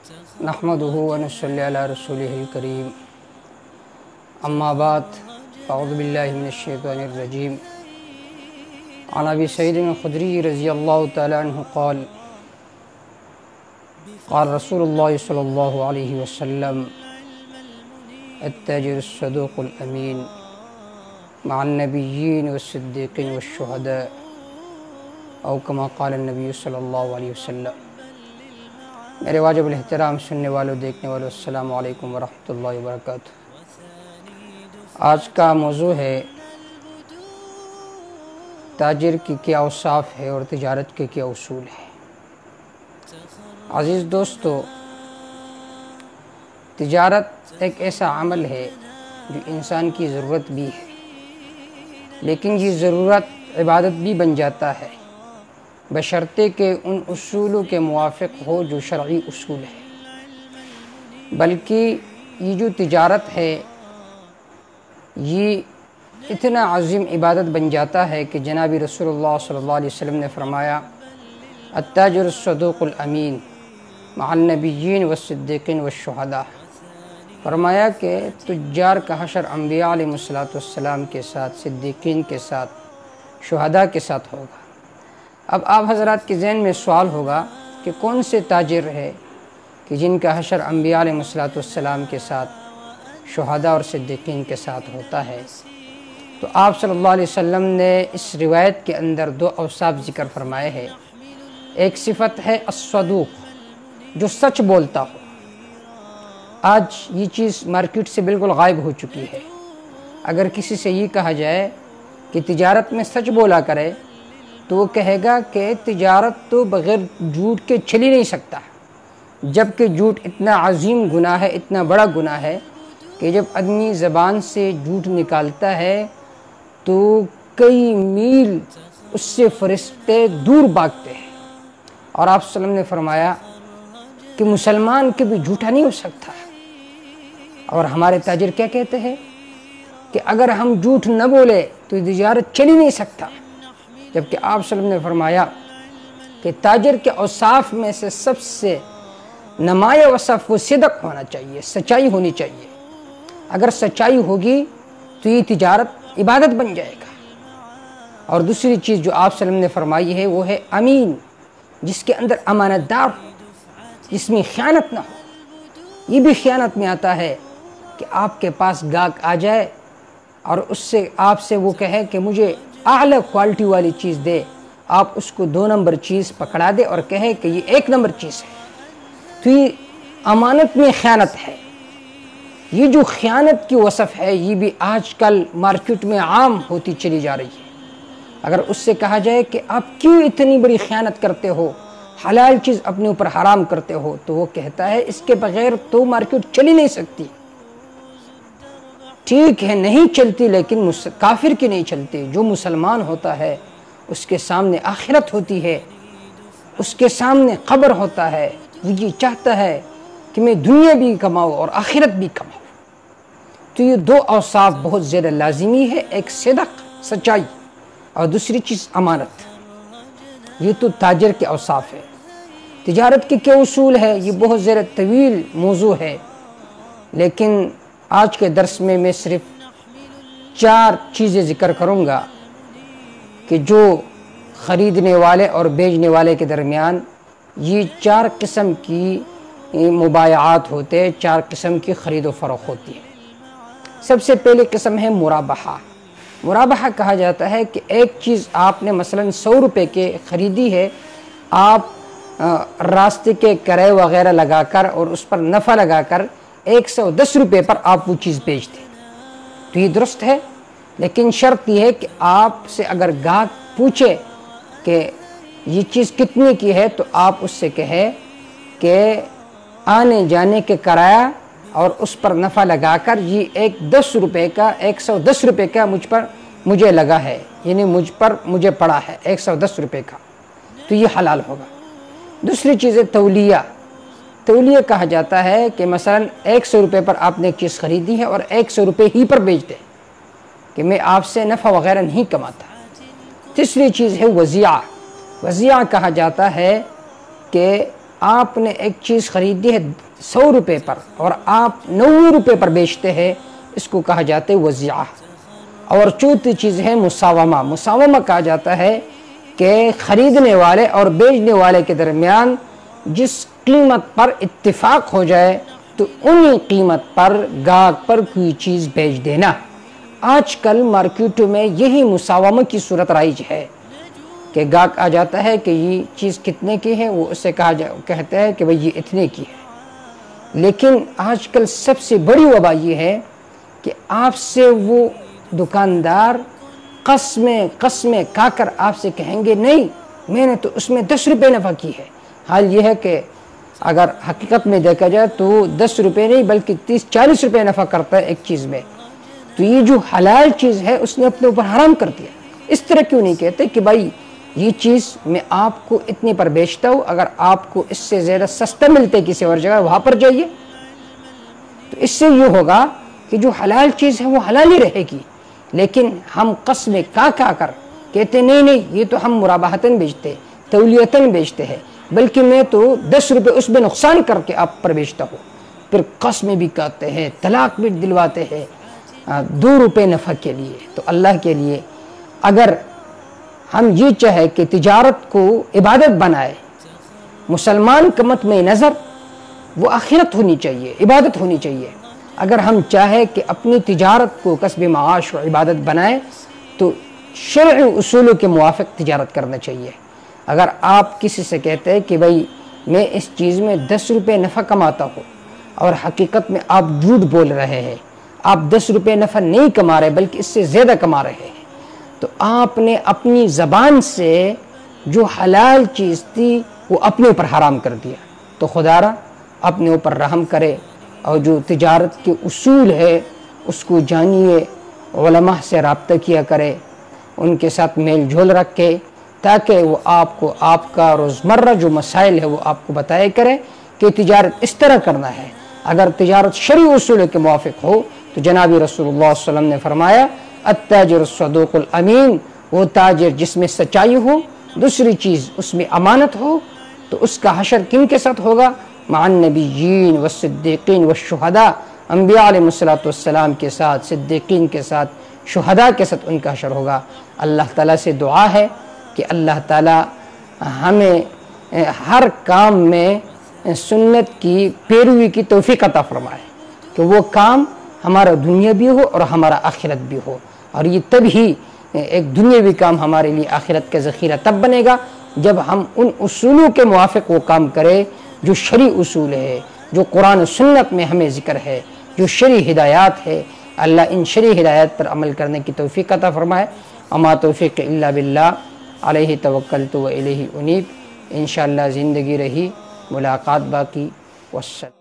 नहमदुहु व नसल्ली अला रसूलिहिल करीम अम्मा बाद अऊज़ु बिल्लाहि मिनश शैतानिर रजीम अन अबी सईदिन खुदरी रज़ियल्लाहु तआला अन्हु क़ाल क़ाल रसूलुल्लाहि सल्लल्लाहु अलैहि वसल्लम अत्ताजिरुस सदूक़ुल अमीन मअन नबिय्यीन वस्सिद्दीक़ीन वश्शुहदा औ कमा क़ाल नबी सल्लल्लाहु अलैहि वसल्लम। मेरे वाजिबुल एहतराम सुनने वालों, देखने वालों, अस्सलामु अलैकुम वरहमतुल्लाहि वबरकातुहू। आज का मौजू है ताजिर की क्या औसाफ है और तिजारत के क्या उसूल है। अज़ीज़ दोस्तों, तिजारत एक ऐसा अमल है जो इंसान की ज़रूरत भी है, लेकिन ये ज़रूरत इबादत भी बन जाता है बशर्ते के उन उसूलों के मुवाफ़िक हो जो शरई उसूल है। बल्कि ये जो तिजारत है ये इतना अज़ीम इबादत बन जाता है कि जनाबी रसूलुल्लाह सल्लल्लाहु अलैहि वसल्लम ने फरमाया अत्ताजिरुस सदूक़ुल अमीन मअन नबिय्यीन वस्सिद्दीक़ीन वश्शुहदा। फरमाया कि तुज्जार का हशर अंबिया अलैहिस्सलाम के साथ, सिद्दीक़ीन के साथ, शुहदा के साथ होगा। अब आप हज़रात के ज़हन में सवाल होगा कि कौन से ताजिर है कि जिनका हशर अंबिया अलैहिस्सलाम के साथ, शुहदा और सिद्दीक़ीन के साथ होता है। तो आप सल्लल्लाहु अलैहि वसल्लम ने इस रिवायत के अंदर दो औसाफ ज़िक्र फरमाए हैं। एक सिफ़त है अस्सदूक़, जो सच बोलता हो। आज ये चीज़ मार्केट से बिल्कुल गायब हो चुकी है। अगर किसी से ये कहा जाए कि तिजारत में सच बोला करे तो वो कहेगा कि तिजारत तो बग़ैर झूठ के चल ही नहीं सकता, जबकि झूठ इतना अजीम गुनाह है, इतना बड़ा गुनाह है कि जब आदमी ज़बान से झूठ निकालता है तो कई मील उससे फरिश्ते दूर भागते हैं। और आप सल्लल्लाहु अलैहि वसल्लम ने फरमाया कि मुसलमान कभी झूठा नहीं हो सकता। और हमारे ताजिर क्या कहते हैं कि अगर हम झूठ न बोले तो तिजारत चल ही नहीं सकता, जबकि आप सल्लल्लाहु अलैहि वसल्लम ने फरमाया कि ताजिर के औसाफ में से सबसे नमाया वसफ़ वो सिदक होना चाहिए, सच्चाई होनी चाहिए। अगर सच्चाई होगी तो ये तिजारत इबादत बन जाएगा। और दूसरी चीज़ जो आप सल्लल्लाहु अलैहि वसल्लम ने फरमाई है वो है अमीन, जिसके अंदर अमानतदार हो, जिसमें ख़यानत ना हो। ये भी ख़यानत में आता है कि आपके पास गाहक आ जाए और उससे आपसे वो कहे कि मुझे आला क्वालिटी वाली चीज़ दे, आप उसको 2 नंबर चीज़ पकड़ा दे और कहे कि ये 1 नंबर चीज़ है। तो ये अमानत में ख़यानत है। ये जो ख़यानत की वसफ़ है ये भी आजकल मार्केट में आम होती चली जा रही है। अगर उससे कहा जाए कि आप क्यों इतनी बड़ी ख़यानत करते हो, हलाल चीज़ अपने ऊपर हराम करते हो, तो वो कहता है इसके बग़ैर तो मार्केट चल ही नहीं सकती। ठीक है, नहीं चलती, लेकिन काफिर की नहीं चलती। जो मुसलमान होता है उसके सामने आखिरत होती है, उसके सामने कब्र होता है। वो ये चाहता है कि मैं दुनिया भी कमाऊँ और आखिरत भी कमाऊँ। तो ये दो औसाफ बहुत ज़्यादा लाजिमी है, एक सिदक, सच्चाई, और दूसरी चीज़ अमानत। ये तो ताजिर के औसाफ है। तिजारत के क्या उसूल है, ये बहुत ज़्यादा तवील मौजू है, लेकिन आज के दर्स में मैं सिर्फ 4 चीज़ें ज़िक्र करूँगा कि जो ख़रीदने वाले और बेचने वाले के दरमियान ये 4 किस्म की मुबायात होते हैं, 4 किस्म की ख़रीद व फ़रोख्त होती है। सबसे पहले किस्म है मुराबहा। मुराबहा कहा जाता है कि एक चीज़ आपने मसलन 100 रुपये के ख़रीदी है, आप रास्ते के किराए वग़ैरह लगाकर और उस पर नफ़ा लगाकर 110 रुपये पर आप वो चीज़ बेच दें, तो ये दुरुस्त है। लेकिन शर्त यह है कि आपसे अगर गाहक पूछे कि ये चीज़ कितने की है तो आप उससे कहे कि आने जाने के किराया और उस पर नफ़ा लगाकर ये 10 रुपये का 110 रुपये का मुझे लगा है, यानी मुझे पड़ा है 110 रुपये का, तो ये हलाल होगा। दूसरी चीज़ है तौलिया। तौलिया कहा जाता है कि मसलन 100 रुपये पर आपने एक चीज़ ख़रीदी है और 100 रुपये ही पर बेच दें कि मैं आपसे नफ़ा वग़ैरह नहीं कमाता। तीसरी चीज़ है वज़िया। वज़िया कहा जाता है कि آپ نے ایک چیز خریدی ہے 100 روپے پر اور آپ 90 روپے پر بیچتے ہیں، اس کو کہا جاتا ہے وزیعہ۔ اور چوتھی چیز ہے مساومہ۔ مساومہ کہا جاتا ہے کہ خریدنے والے اور بیچنے والے کے درمیان جس قیمت پر اتفاق ہو جائے تو انہی قیمت پر گاہک پر کوئی چیز بیچ دینا۔ آج کل مارکیٹوں میں یہی مساومہ کی صورت رائج ہے کہ گاہک آ جاتا ہے کہ یہ چیز کتنے کی ہے، وہ اسے کہتا ہے کہ بھئی یہ اتنے کی ہے۔ لیکن آج کل سب سے بڑی وبا یہ ہے کہ آپ سے وہ دکاندار قسمیں کھا کر آپ سے کہیں گے نہیں میں نے تو اس میں 10 روپے نفع کی ہے۔ حال یہ ہے کہ اگر حقیقت میں دیکھا جائے تو 10 روپے نہیں بلکہ 30-40 روپے نفع کرتا ہے ایک چیز میں۔ تو یہ جو حلال چیز ہے اس نے اپنے اوپر حرام کر دیا۔ اس طرح کیوں نہیں کہتے کہ بھائی یہ چیز میں آپ کو اتنے پر بیچتا ہوں، اگر آپ کو اس سے زیادہ سستا ملتے کسی اور جگہ وہاں پر جائیے۔ تو اس سے یہ ہوگا کہ جو حلال چیز ہے وہ حلال ہی رہے گی، لیکن ہم قسمیں کھا کر کہتے نہیں یہ تو ہم مرابحتاً بیچتے، تولیتاً بیچتے ہیں، بلکہ میں تو 10 روپے اس میں نقصان کر کے آپ پر بیچتا ہوں۔ پھر قسمیں بھی کہتے ہیں، طلاق بھی دلواتے ہیں 2 روپے نفع کے لیے۔ تو اللہ کے لیے اگر ہم یہ چاہے کہ تجارت کو عبادت بنائے، مسلمان کا مطمع نظر وہ آخرت ہونی چاہیے، عبادت ہونی چاہیے۔ اگر ہم چاہے کہ اپنی تجارت کو کسب معاش و عبادت بنائے تو شرعی اصولوں کے موافق تجارت کرنا چاہیے۔ اگر آپ کسی سے کہتے ہیں کہ بھئی میں اس چیز میں 10 روپے نفع کماتا ہوں اور حقیقت میں آپ جھوٹ بول رہے ہیں، آپ 10 روپے نفع نہیں کما رہے بلکہ اس سے زیادہ کما رہے ہیں، تو آپ نے اپنی زبان سے جو حلال چیز تھی وہ اپنے اوپر حرام کر دیا۔ تو خدا را اپنے اوپر رحم کرے اور جو تجارت کے اصول ہے اس کو جانیے، علماء سے رابطہ کیا کرے، ان کے ساتھ میل جول رکھے تاکہ وہ آپ کو آپ کا روزمرہ جو مسائل ہے وہ آپ کو بتایا کرے کہ تجارت اس طرح کرنا ہے۔ اگر تجارت شرعی اصول کے موافق ہو تو جناب رسول اللہ صلی اللہ علیہ وسلم نے فرمایا التاجر الصدوق الامین، وہ تاجر جس میں سچائی ہو، دوسری چیز اس میں امانت ہو، تو اس کا حشر کن کے ساتھ ہوگا؟ مع النبیین والصدیقین والشہداء، انبیاء علیہ السلام کے ساتھ، صدیقین کے ساتھ، شہداء کے ساتھ ان کا حشر ہوگا۔ اللہ تعالیٰ سے دعا ہے کہ اللہ تعالیٰ ہمیں ہر کام میں سنت کی پیروی کی توفیق عطا فرمائے کہ وہ کام ہمارا دنیا بھی ہو اور ہمارا آخرت بھی ہو، اور یہ تب ہی ایک دنیاوی کام ہمارے لیے آخرت کا ذخیرہ تب بنے گا جب ہم ان اصولوں کے موافق وہ کام کریں جو شرعی اصول ہے، جو قرآن و سنت میں ہمیں ذکر ہے، جو شرعی ہدایات ہے۔ اللہ ان شرعی ہدایات پر عمل کرنے کی توفیق عطا فرمائے۔ وما توفیق الا باللہ، علیہ توکلت و الیہ انیب۔ انشاءاللہ زندگی رہی ملاقات باقی۔ والسلام۔